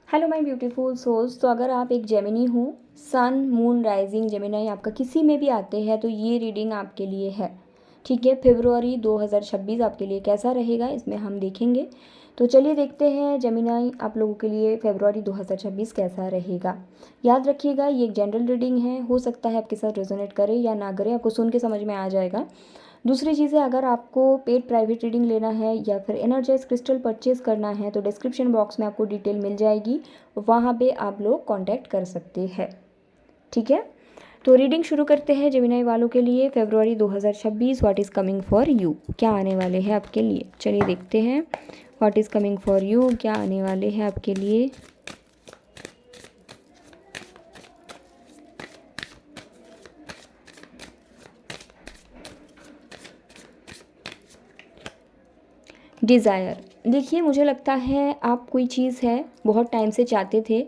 Hello my beautiful souls. तो अगर आप एक जेमिनी हो, सन मून राइजिंग जेमिनी आपका किसी में भी आते हैं तो ये रीडिंग आपके लिए है। ठीक है, फरवरी 2026 आपके लिए कैसा रहेगा इसमें हम देखेंगे। तो चलिए देखते हैं जेमिनी आप लोगों के लिए फरवरी 2026 कैसा रहेगा। याद रखिएगा ये एक जनरल रीडिंग है, हो सकता है आपके साथ रेजोनेट करे या ना करे, आपको सुन के समझ में आ जाएगा। दूसरी चीज़ है, अगर आपको पेड प्राइवेट रीडिंग लेना है या फिर एनर्जाइज क्रिस्टल परचेज़ करना है तो डिस्क्रिप्शन बॉक्स में आपको डिटेल मिल जाएगी, वहाँ पे आप लोग कांटेक्ट कर सकते हैं। ठीक है, तो रीडिंग शुरू करते हैं जेमिनी वालों के लिए फरवरी 2026 what is coming for you, क्या आने वाले हैं आपके लिए। चलिए देखते हैं what is coming for you, क्या आने वाले हैं आपके लिए। डिज़ायर, देखिए मुझे लगता है आप कोई चीज़ है बहुत टाइम से चाहते थे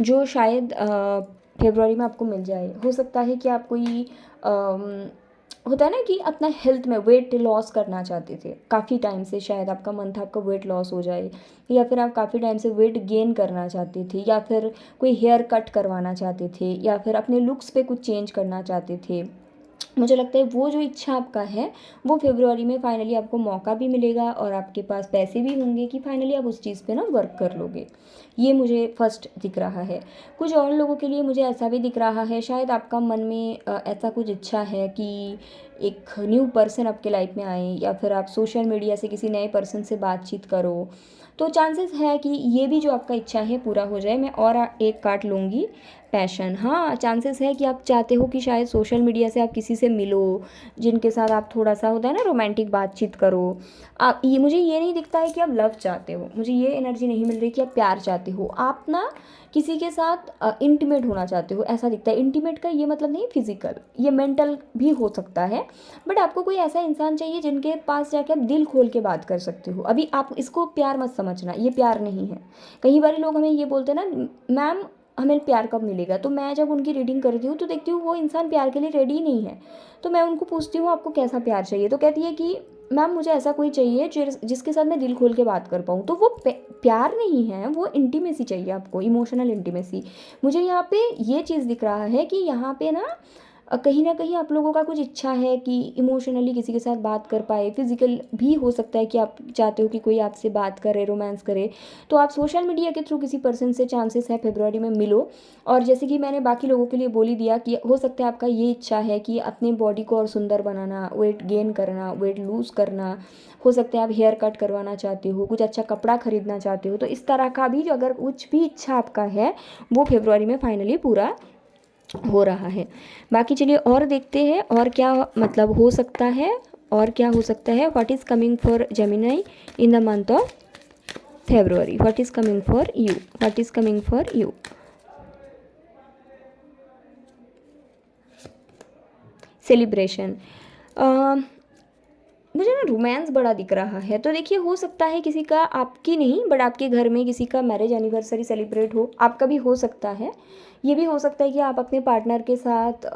जो शायद फरवरी में आपको मिल जाए। हो सकता है कि आप कोई होता है ना कि अपना हेल्थ में वेट लॉस करना चाहते थे काफ़ी टाइम से, शायद आपका मन था आपका वेट लॉस हो जाए, या फिर आप काफ़ी टाइम से वेट गेन करना चाहते थे, या फिर कोई हेयर कट करवाना चाहते थे, या फिर अपने लुक्स पे कुछ चेंज करना चाहते थे। मुझे लगता है वो जो इच्छा आपका है वो फरवरी में फाइनली आपको मौका भी मिलेगा और आपके पास पैसे भी होंगे कि फाइनली आप उस चीज़ पे ना वर्क कर लोगे। ये मुझे फर्स्ट दिख रहा है। कुछ और लोगों के लिए मुझे ऐसा भी दिख रहा है, शायद आपका मन में ऐसा कुछ इच्छा है कि एक न्यू पर्सन आपके लाइफ में आए, या फिर आप सोशल मीडिया से किसी नए पर्सन से बातचीत करो। तो चांसेस है कि ये भी जो आपका इच्छा है पूरा हो जाए। मैं और एक कार्ड लूँगी, पैशन। हाँ, चांसेस है कि आप चाहते हो कि शायद सोशल मीडिया से आप किसी से मिलो जिनके साथ आप थोड़ा सा होता है ना रोमांटिक बातचीत करो। आप ये, मुझे ये नहीं दिखता है कि आप लव चाहते हो, मुझे ये एनर्जी नहीं मिल रही कि आप प्यार चाहते हो। आप ना किसी के साथ इंटीमेट होना चाहते हो, ऐसा दिखता है। इंटीमेट का ये मतलब नहीं फिजिकल, ये मेंटल भी हो सकता है। बट आपको कोई ऐसा इंसान चाहिए जिनके पास जाके आप दिल खोल के बात कर सकते हो। अभी आप इसको प्यार मत समझना, ये प्यार नहीं है। कई बार लोग हमें ये बोलते हैं ना, मैम हमें प्यार कब मिलेगा, तो मैं जब उनकी रीडिंग करती हूँ तो देखती हूँ वो इंसान प्यार के लिए रेडी नहीं है। तो मैं उनको पूछती हूँ आपको कैसा प्यार चाहिए, तो कहती है कि मैम मुझे ऐसा कोई चाहिए जिसके साथ मैं दिल खोल के बात कर पाऊँ। तो वो प्यार नहीं है, वो इंटीमेसी चाहिए आपको, इमोशनल इंटीमेसी। मुझे यहाँ पे ये चीज़ दिख रहा है कि यहाँ पे कहीं ना कहीं आप लोगों का कुछ इच्छा है कि इमोशनली किसी के साथ बात कर पाए। फिजिकल भी हो सकता है कि आप चाहते हो कि कोई आपसे बात करे, रोमांस करे। तो आप सोशल मीडिया के थ्रू किसी पर्सन से चांसेस है फरवरी में मिलो। और जैसे कि मैंने बाकी लोगों के लिए बोल ही दिया कि हो सकता है आपका ये इच्छा है कि अपने बॉडी को और सुंदर बनाना, वेट गेन करना, वेट लूज़ करना। हो सकता है आप हेयर कट करवाना चाहते हो, कुछ अच्छा कपड़ा खरीदना चाहते हो। तो इस तरह का भी जो अगर कुछ भी इच्छा आपका है वो फरवरी में फाइनली पूरा हो रहा है। बाकी चलिए और देखते हैं और क्या मतलब हो सकता है, और क्या हो सकता है। What is coming for Gemini in the month of February, what is coming for you, what is coming for you. Celebration, मुझे ना रोमांस बड़ा दिख रहा है। तो देखिए हो सकता है किसी का, आपकी नहीं बट आपके घर में किसी का मैरिज एनिवर्सरी सेलिब्रेट हो, आपका भी हो सकता है। ये भी हो सकता है कि आप अपने पार्टनर के साथ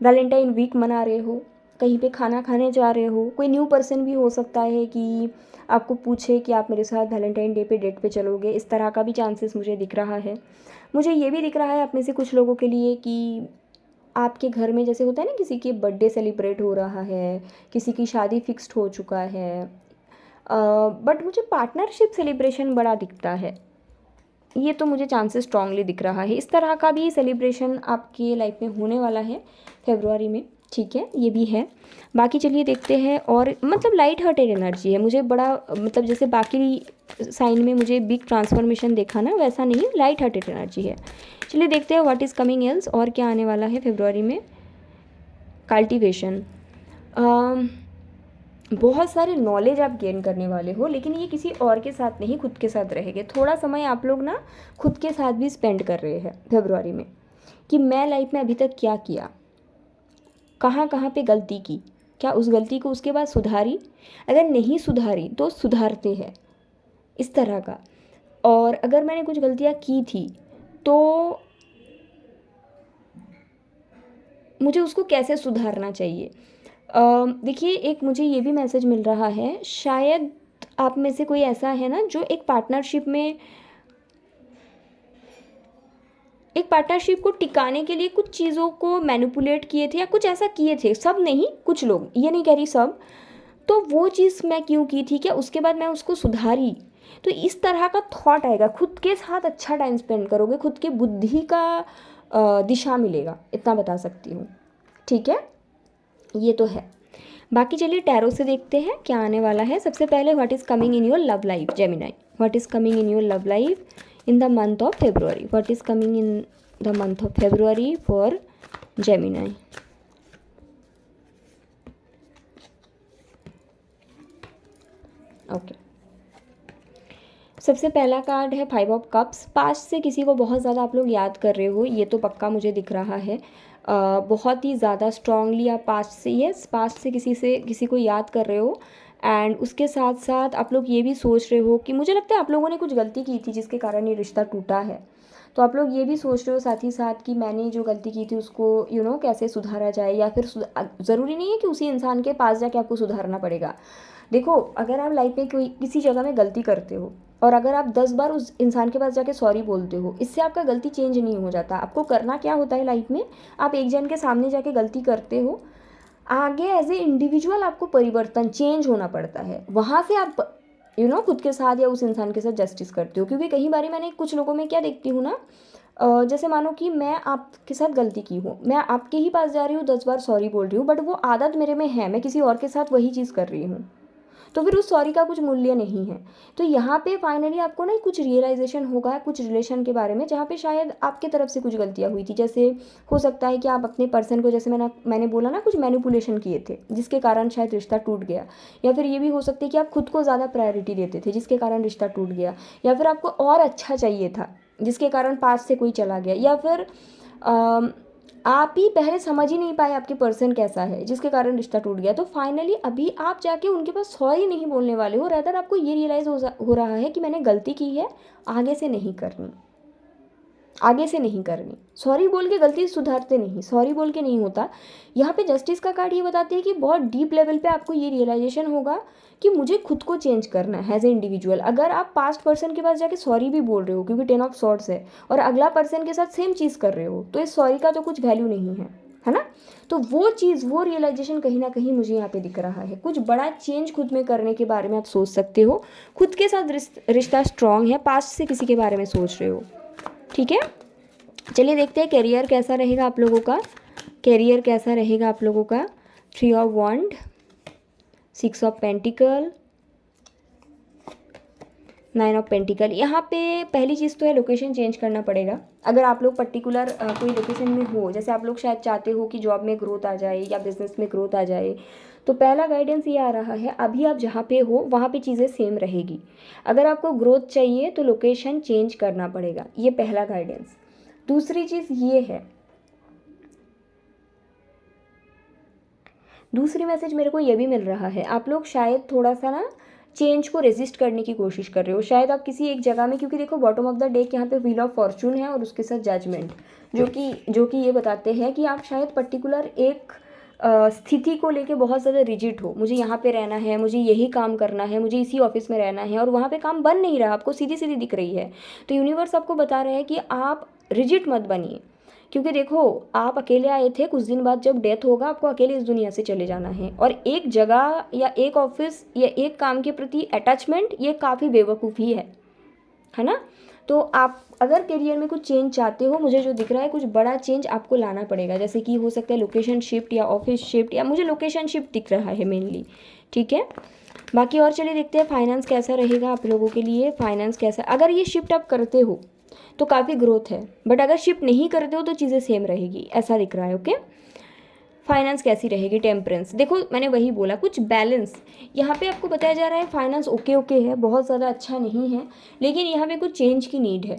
वैलेंटाइन वीक मना रहे हो, कहीं पे खाना खाने जा रहे हो। कोई न्यू पर्सन भी हो सकता है कि आपको पूछे कि आप मेरे साथ वैलेंटाइन डे पे डेट पे चलोगे, इस तरह का भी चांसेस मुझे दिख रहा है। मुझे ये भी दिख रहा है आप में से कुछ लोगों के लिए कि आपके घर में जैसे होता है ना किसी की बर्थडे सेलिब्रेट हो रहा है, किसी की शादी फिक्स्ड हो चुका है। बट मुझे पार्टनरशिप सेलिब्रेशन बड़ा दिखता है, ये तो मुझे चांसेस स्ट्रांगली दिख रहा है। इस तरह का भी सेलिब्रेशन आपकी लाइफ में होने वाला है फरवरी में। ठीक है, ये भी है। बाकी चलिए देखते हैं, और मतलब लाइट हार्टेड एनर्जी है मुझे बड़ा, मतलब जैसे बाकी साइन में मुझे बिग ट्रांसफॉर्मेशन देखा ना, वैसा नहीं, लाइट हार्टेड एनर्जी है। चलिए देखते हैं व्हाट इज़ कमिंग एल्स, और क्या आने वाला है फरवरी में। कल्टीवेशन, बहुत सारे नॉलेज आप गेन करने वाले हो, लेकिन ये किसी और के साथ नहीं, खुद के साथ रहेंगे। थोड़ा समय आप लोग ना खुद के साथ भी स्पेंड कर रहे हैं फरवरी में, कि मैं लाइफ में अभी तक क्या किया, कहाँ कहाँ पे गलती की, क्या उस गलती को उसके बाद सुधारी, अगर नहीं सुधारी तो सुधारते हैं, इस तरह का। और अगर मैंने कुछ गलतियाँ की थी तो मुझे उसको कैसे सुधारना चाहिए। देखिए एक मुझे ये भी मैसेज मिल रहा है, शायद आप में से कोई ऐसा है ना जो एक पार्टनरशिप में एक पार्टनरशिप को टिकाने के लिए कुछ चीज़ों को मैनिपुलेट किए थे या कुछ ऐसा किए थे, सब नहीं, कुछ लोग, ये नहीं कह रही सब। तो वो चीज़ मैं क्यों की थी, क्या उसके बाद मैं उसको सुधारी? तो इस तरह का थॉट आएगा, खुद के साथ अच्छा टाइम स्पेंड करोगे, खुद के बुद्धि का दिशा मिलेगा, इतना बता सकती हूँ। ठीक है, ये तो है। बाकी चलिए टैरो से देखते हैं क्या आने वाला है। सबसे पहले what is coming in your love life Gemini, what is coming in your love life in the month of February, what is coming in the month of February for Gemini. Okay, सबसे पहला card है 5 of cups. Past से किसी को बहुत ज़्यादा आप लोग याद कर रहे हो, ये तो पक्का मुझे दिख रहा है। बहुत ही ज़्यादा स्ट्रांगली आप पास्ट से किसी को याद कर रहे हो। एंड उसके साथ साथ आप लोग ये भी सोच रहे हो कि मुझे लगता है आप लोगों ने कुछ गलती की थी जिसके कारण ये रिश्ता टूटा है। तो आप लोग ये भी सोच रहे हो साथ ही साथ कि मैंने जो गलती की थी उसको कैसे सुधारा जाए, या फिर ज़रूरी नहीं है कि उसी इंसान के पास जाके आपको सुधारना पड़ेगा। देखो, अगर आप लाइफ में कोई किसी जगह में गलती करते हो और अगर आप 10 बार उस इंसान के पास जाके सॉरी बोलते हो, इससे आपका गलती चेंज नहीं हो जाता। आपको करना क्या होता है लाइफ में, आप एक जन के सामने जाके गलती करते हो, आगे एज ए इंडिविजुअल आपको परिवर्तन चेंज होना पड़ता है। वहाँ से आप खुद के साथ या उस इंसान के साथ जस्टिस करते हो। क्योंकि कई बार मैंने कुछ लोगों में क्या देखती हूँ ना, जैसे मानो कि मैं आपके साथ गलती की हूँ, मैं आपके ही पास जा रही हूँ, 10 बार सॉरी बोल रही हूँ, बट वो आदत मेरे में है, मैं किसी और के साथ वही चीज़ कर रही हूँ, तो फिर उस सॉरी का कुछ मूल्य नहीं है। तो यहाँ पे फाइनली आपको ना कुछ रियलाइजेशन होगा कुछ रिलेशन के बारे में, जहाँ पे शायद आपके तरफ से कुछ गलतियाँ हुई थी। जैसे हो सकता है कि आप अपने पर्सन को, जैसे मैंने बोला ना, कुछ मैनिपुलेशन किए थे जिसके कारण शायद रिश्ता टूट गया। या फिर ये भी हो सकता है कि आप खुद को ज़्यादा प्रायोरिटी देते थे जिसके कारण रिश्ता टूट गया। या फिर आपको और अच्छा चाहिए था जिसके कारण पास से कोई चला गया। या फिर आप ही पहले समझ ही नहीं पाए आपके पर्सन कैसा है जिसके कारण रिश्ता टूट गया। तो फाइनली अभी आप जाके उनके पास सॉरी नहीं बोलने वाले हो, रेदर आपको ये रियलाइज़ हो रहा है कि मैंने गलती की है, आगे से नहीं करनी, आगे से नहीं करनी। सॉरी बोल के गलती सुधारते नहीं, सॉरी बोल के नहीं होता। यहाँ पे जस्टिस का कार्ड ये बताती है कि बहुत डीप लेवल पे आपको ये रियलाइजेशन होगा कि मुझे खुद को चेंज करना है एज ए इंडिविजुअल। अगर आप पास्ट पर्सन के पास जाके सॉरी भी बोल रहे हो, क्योंकि 10 ऑफ सॉर्ड्स है, और अगला पर्सन के साथ सेम चीज़ कर रहे हो, तो इस सॉरी का तो कुछ वैल्यू नहीं है ना। तो वो चीज़, वो रियलाइजेशन कहीं ना कहीं मुझे यहाँ पे दिख रहा है। कुछ बड़ा चेंज खुद में करने के बारे में आप सोच सकते हो। खुद के साथ रिश्ता स्ट्रांग है, पास्ट से किसी के बारे में सोच रहे हो। ठीक है, चलिए देखते हैं करियर कैसा रहेगा आप लोगों का। करियर कैसा रहेगा आप लोगों का। 3 of wand, 6 of pentacle, 9 of pentacle. यहाँ पे पहली चीज़ तो है लोकेशन चेंज करना पड़ेगा। अगर आप लोग पर्टिकुलर कोई लोकेशन में हो, जैसे आप लोग शायद चाहते हो कि जॉब में ग्रोथ आ जाए या बिजनेस में ग्रोथ आ जाए, तो पहला गाइडेंस ये आ रहा है, अभी आप जहाँ पे हो वहाँ पे चीज़ें सेम रहेगी। अगर आपको ग्रोथ चाहिए तो लोकेशन चेंज करना पड़ेगा, ये पहला गाइडेंस। दूसरी चीज़ ये है, दूसरी मैसेज मेरे को ये भी मिल रहा है, आप लोग शायद थोड़ा सा ना चेंज को रेजिस्ट करने की कोशिश कर रहे हो। शायद आप किसी एक जगह में, क्योंकि देखो बॉटम ऑफ द डेक यहाँ पे व्हील ऑफ फॉर्चून है और उसके साथ जजमेंट, जो कि ये बताते हैं कि आप शायद पर्टिकुलर एक स्थिति को लेके बहुत ज़्यादा रिजिड हो। मुझे यहाँ पे रहना है, मुझे यही काम करना है, मुझे इसी ऑफिस में रहना है, और वहाँ पे काम बन नहीं रहा, आपको सीधी सीधी दिख रही है। तो यूनिवर्स आपको बता रहा है कि आप रिजिड मत बनिए। क्योंकि देखो, आप अकेले आए थे, कुछ दिन बाद जब डेथ होगा आपको अकेले इस दुनिया से चले जाना है। और एक जगह या एक ऑफिस या एक काम के प्रति अटैचमेंट, ये काफ़ी बेवकूफ़ी है ना। तो आप अगर करियर में कुछ चेंज चाहते हो, मुझे जो दिख रहा है कुछ बड़ा चेंज आपको लाना पड़ेगा। जैसे कि हो सकता है लोकेशन शिफ्ट या ऑफिस शिफ्ट, या मुझे लोकेशन शिफ्ट दिख रहा है मेनली। ठीक है, बाकी और चलिए देखते हैं फाइनेंस कैसा रहेगा आप लोगों के लिए। फाइनेंस कैसा, अगर ये शिफ्ट आप करते हो तो काफ़ी ग्रोथ है, बट अगर शिफ्ट नहीं करते हो तो चीज़ें सेम रहेगी, ऐसा दिख रहा है। ओके, फाइनेंस कैसी रहेगी। टेम्परेंस, देखो मैंने वही बोला, कुछ बैलेंस यहाँ पे आपको बताया जा रहा है। फाइनेंस ओके है, बहुत ज़्यादा अच्छा नहीं है, लेकिन यहाँ पे कुछ चेंज की नीड है।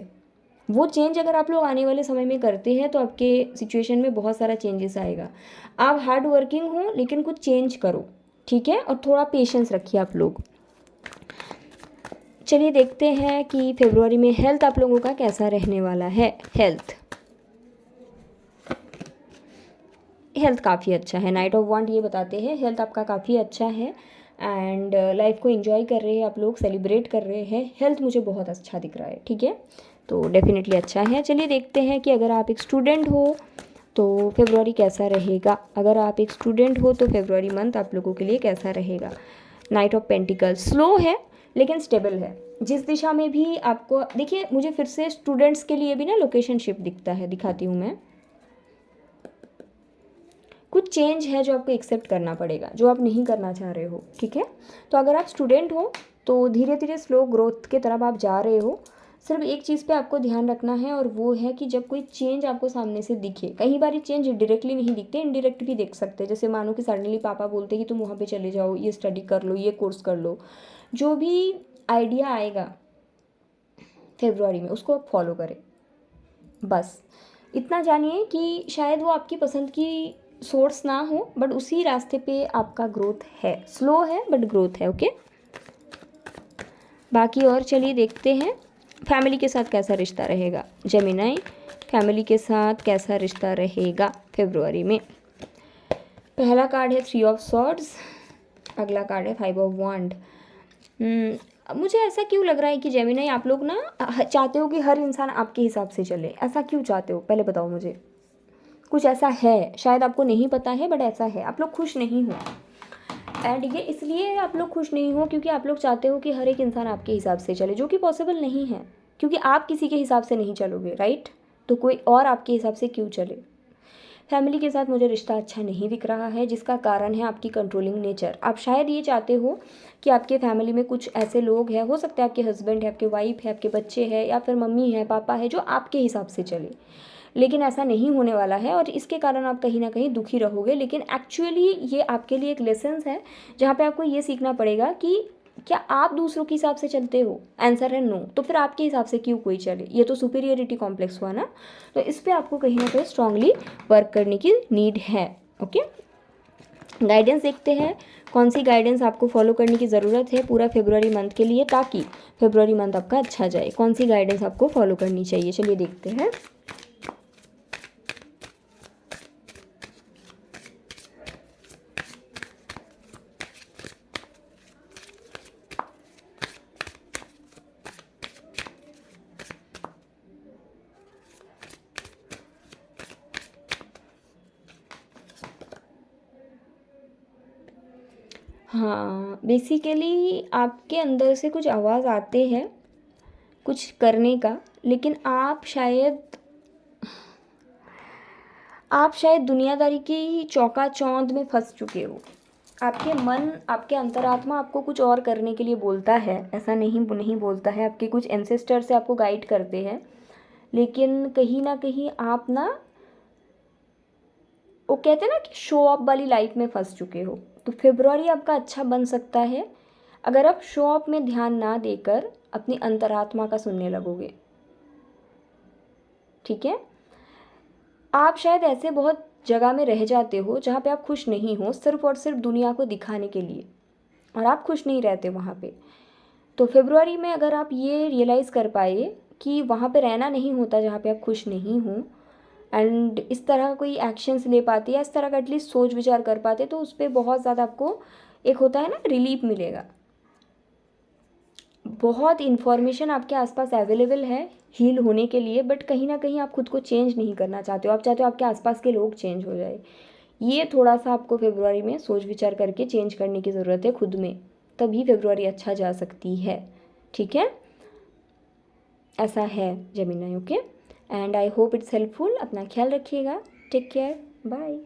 वो चेंज अगर आप लोग आने वाले समय में करते हैं तो आपके सिचुएशन में बहुत सारा चेंजेस आएगा। आप हार्ड वर्किंग हो लेकिन कुछ चेंज करो, ठीक है, और थोड़ा पेशेंस रखिए आप लोग। चलिए देखते हैं कि फरवरी में हेल्थ आप लोगों का कैसा रहने वाला है। हेल्थ काफ़ी अच्छा है, नाइट ऑफ वॉन्ड ये बताते हैं हेल्थ आपका काफ़ी अच्छा है। एंड लाइफ को एंजॉय कर रहे हैं आप लोग, सेलिब्रेट कर रहे हैं। हेल्थ मुझे बहुत अच्छा दिख रहा है। ठीक है, तो डेफिनेटली अच्छा है। चलिए देखते हैं कि अगर आप एक स्टूडेंट हो तो फेब्रुआरी कैसा रहेगा। अगर आप एक स्टूडेंट हो तो फेब्रुआरी मंथ आप लोगों के लिए कैसा रहेगा। नाइट ऑफ पेंटिकल्स स्लो है लेकिन स्टेबल है। जिस दिशा में भी आपको देखिए, मुझे फिर से स्टूडेंट्स के लिए भी ना लोकेशन शिफ्ट दिखता है, दिखाती हूँ मैं। कुछ चेंज है जो आपको एक्सेप्ट करना पड़ेगा, जो आप नहीं करना चाह रहे हो, ठीक है। तो अगर आप स्टूडेंट हो तो धीरे धीरे स्लो ग्रोथ की तरफ आप जा रहे हो। सिर्फ एक चीज़ पे आपको ध्यान रखना है और वो है कि जब कोई चेंज आपको सामने से दिखे, कई बार ये चेंज डायरेक्टली नहीं दिखते, इनडायरेक्ट भी देख सकते हैं। जैसे मानो कि सडनली पापा बोलते हैं कि तुम वहाँ पे चले जाओ, ये स्टडी कर लो, ये कोर्स कर लो। जो भी आइडिया आएगा फेब्रुआरी में उसको आप फॉलो करें। बस इतना जानिए कि शायद वो आपकी पसंद की सोर्स ना हो, बट उसी रास्ते पे आपका ग्रोथ है। स्लो है बट ग्रोथ है, ओके। बाकी और चलिए देखते हैं फैमिली के साथ कैसा रिश्ता रहेगा। जेमिनाई, फैमिली के साथ कैसा रिश्ता रहेगा फेब्रुआरी में। पहला कार्ड है 3 ऑफ सॉर्ड्स, अगला कार्ड है 5 ऑफ वांड। मुझे ऐसा क्यों लग रहा है कि जेमिनाई आप लोग ना चाहते हो कि हर इंसान आपके हिसाब से चले। ऐसा क्यों चाहते हो, पहले बताओ मुझे। कुछ ऐसा है, शायद आपको नहीं पता है बट ऐसा है। आप लोग खुश नहीं हो, एंड ये इसलिए आप लोग खुश नहीं हो क्योंकि आप लोग चाहते हो कि हर एक इंसान आपके हिसाब से चले, जो कि पॉसिबल नहीं है। क्योंकि आप किसी के हिसाब से नहीं चलोगे, राइट। तो कोई और आपके हिसाब से क्यों चले। फैमिली के साथ मुझे रिश्ता अच्छा नहीं दिख रहा है, जिसका कारण है आपकी कंट्रोलिंग नेचर। आप शायद ये चाहते हो कि आपके फैमिली में कुछ ऐसे लोग हैं, हो सकता है आपके हस्बैंड है, आपके वाइफ है, आपके बच्चे हैं, या फिर मम्मी है, पापा है, जो आपके हिसाब से चले। लेकिन ऐसा नहीं होने वाला है और इसके कारण आप कहीं ना कहीं दुखी रहोगे। लेकिन एक्चुअली ये आपके लिए एक लेसन्स है जहाँ पे आपको ये सीखना पड़ेगा कि क्या आप दूसरों के हिसाब से चलते हो। आंसर है नो। तो फिर आपके हिसाब से क्यों कोई चले। ये तो सुपीरियरिटी कॉम्प्लेक्स हुआ ना। तो इस पर आपको कहीं ना कहीं स्ट्रांगली वर्क करने की नीड है, ओके। गाइडेंस देखते हैं कौन सी गाइडेंस आपको फॉलो करने की ज़रूरत है पूरा फेब्रुआरी मंथ के लिए, ताकि फेब्रुआरी मंथ आपका अच्छा जाए। कौन सी गाइडेंस आपको फॉलो करनी चाहिए, चलिए देखते हैं। हाँ, बेसिकली आपके अंदर से कुछ आवाज़ आते हैं कुछ करने का, लेकिन आप शायद दुनियादारी की चौकाचौंध में फंस चुके हो। आपके मन, आपके अंतरात्मा आपको कुछ और करने के लिए बोलता है, ऐसा नहीं बोलता है। आपके कुछ एंसेस्टर से आपको गाइड करते हैं, लेकिन कहीं ना कहीं आप ना, वो कहते हैं ना कि शो ऑफ वाली लाइफ में फंस चुके हो। तो फेब्रुआरी आपका अच्छा बन सकता है अगर आप शो ऑफ में ध्यान ना देकर अपनी अंतरात्मा का सुनने लगोगे, ठीक है। आप शायद ऐसे बहुत जगह में रह जाते हो जहाँ पे आप खुश नहीं हो, सिर्फ और सिर्फ दुनिया को दिखाने के लिए, और आप खुश नहीं रहते वहाँ पे। तो फेब्रुआरी में अगर आप ये रियलाइज़ कर पाए कि वहाँ पे रहना नहीं होता जहाँ पे आप खुश नहीं हो, एंड इस तरह कोई एक्शंस ले पाते या इस तरह का एटलीस्ट सोच विचार कर पाते, तो उस पर बहुत ज़्यादा आपको एक होता है ना रिलीफ मिलेगा। बहुत इन्फॉर्मेशन आपके आसपास अवेलेबल है हील होने के लिए, बट कहीं ना कहीं आप खुद को चेंज नहीं करना चाहते हो। आप चाहते हो आपके आसपास के लोग चेंज हो जाए। ये थोड़ा सा आपको फेब्रुआरी में सोच विचार करके चेंज करने की ज़रूरत है खुद में, तभी फेब्रुआरी अच्छा जा सकती है, ठीक है। ऐसा है Gemini, okay. And I hope it's helpful. अपना ख्याल रखिएगा, टेक केयर, बाय।